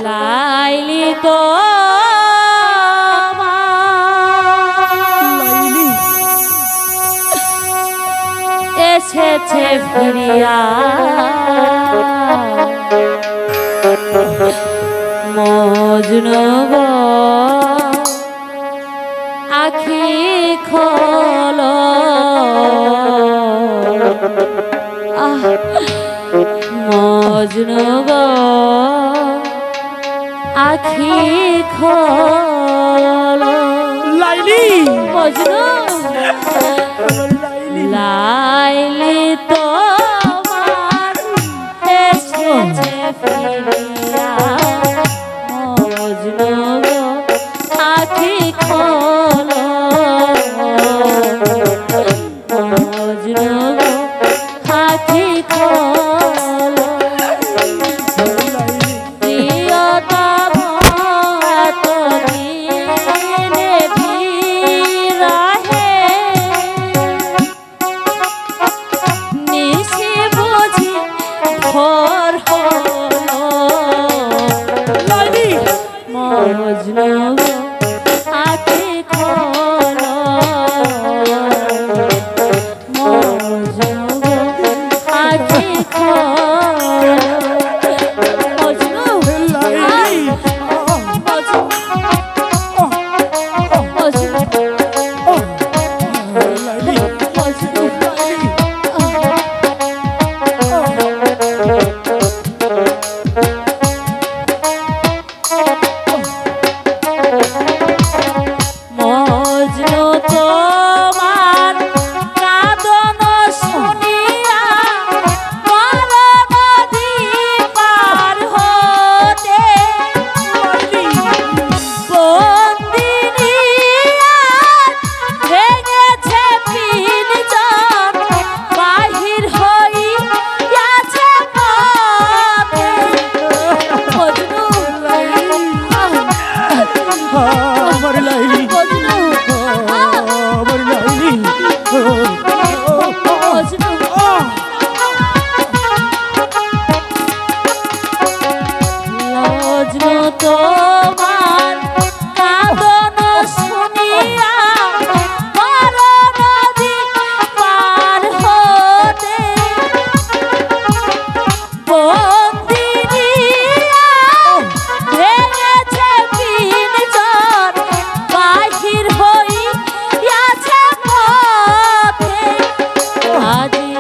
লাইলি তো এসেছে ফিরিয়া মজনু গো আখি খোলো মজনু গো আখি খোলো লাইলি মজনু লাইলি তোমার এসেছে ফিরিয়া মজনু গো আখি খোলো মজনু গো আখি খোলো প্রিয়তম এতদিনে বিরহে নিশি বুঝি ভোর হলো মজনু গো আখি খোলো মজনু গো আখি খোলো মজনু লাইলি মজনু লাইলি মজনু মজনু তোমার কাঁদন শুনিয়া নদী পার হতে বন্দিনী ভেঙেছে পিঞ্জন বাহির হইয়াছে পথে মজনু আমার লাইলি আমার লাইলি মজনু মজনু তোমার কাঁদন শুনিয়া নদী পার হতে বন্দিনী ভেঙেছে পিঞ্জন বাহির হইয়াছে পথে আজি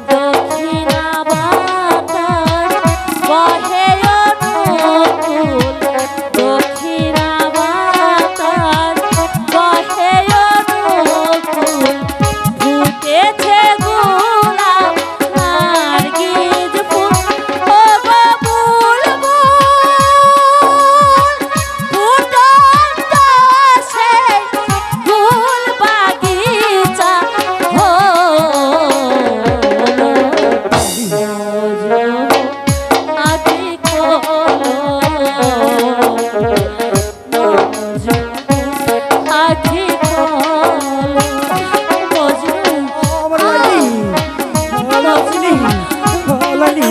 দক্ষিণা বাতাস বহে অনুকূল দক্ষিণা বাতাস বহে অনুকূল ফুটেছে গোলাপ নার্গিস ফুল ও গো বুলবুল ফুটন্ত সেই ফুল বাগিচা হলো মজনু আখি খোলো মজনু আখি খোলো মজনু আমার লাইলি লাইলি লাইলি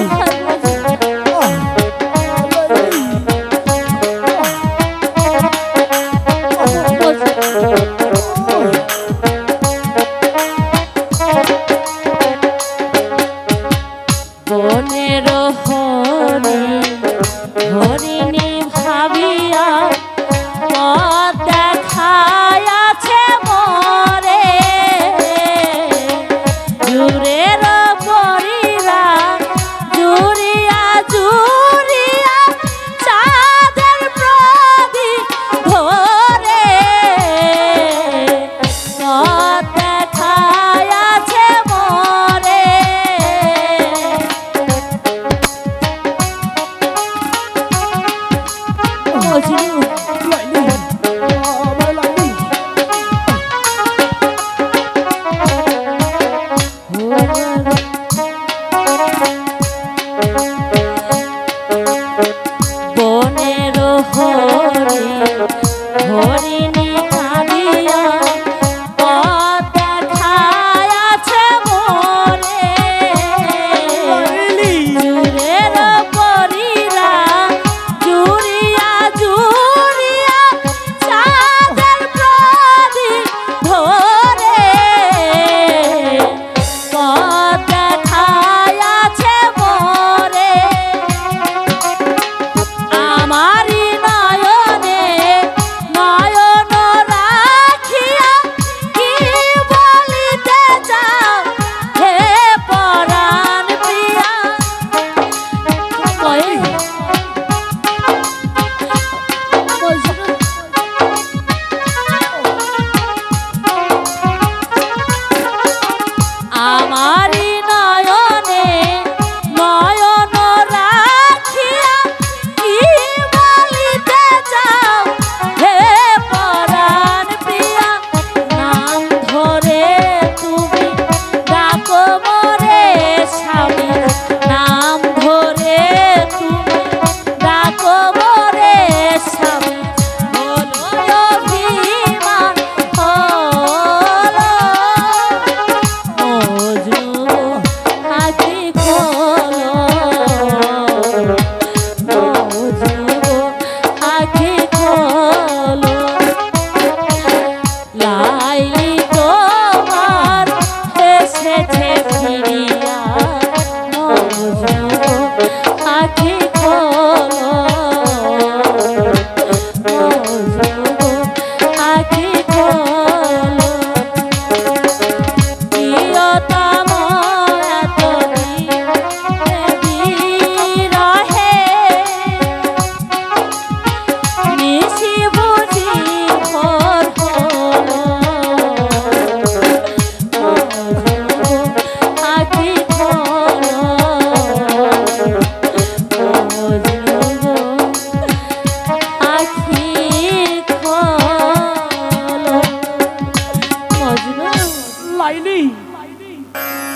বনের হরিণী ভাবিয়া পথ দেখায়াছে মরে জুরের পরিরা জুরিয়া জুরিয়া চাঁদের প্রদীপ ধরে পথ দেখায়াছে মরে মজনু লাইলি আমার লাইলি বনের হরিণী কাঁদিয়া পথ দেখায়াছে মরে জুরের পরিরা লাইলি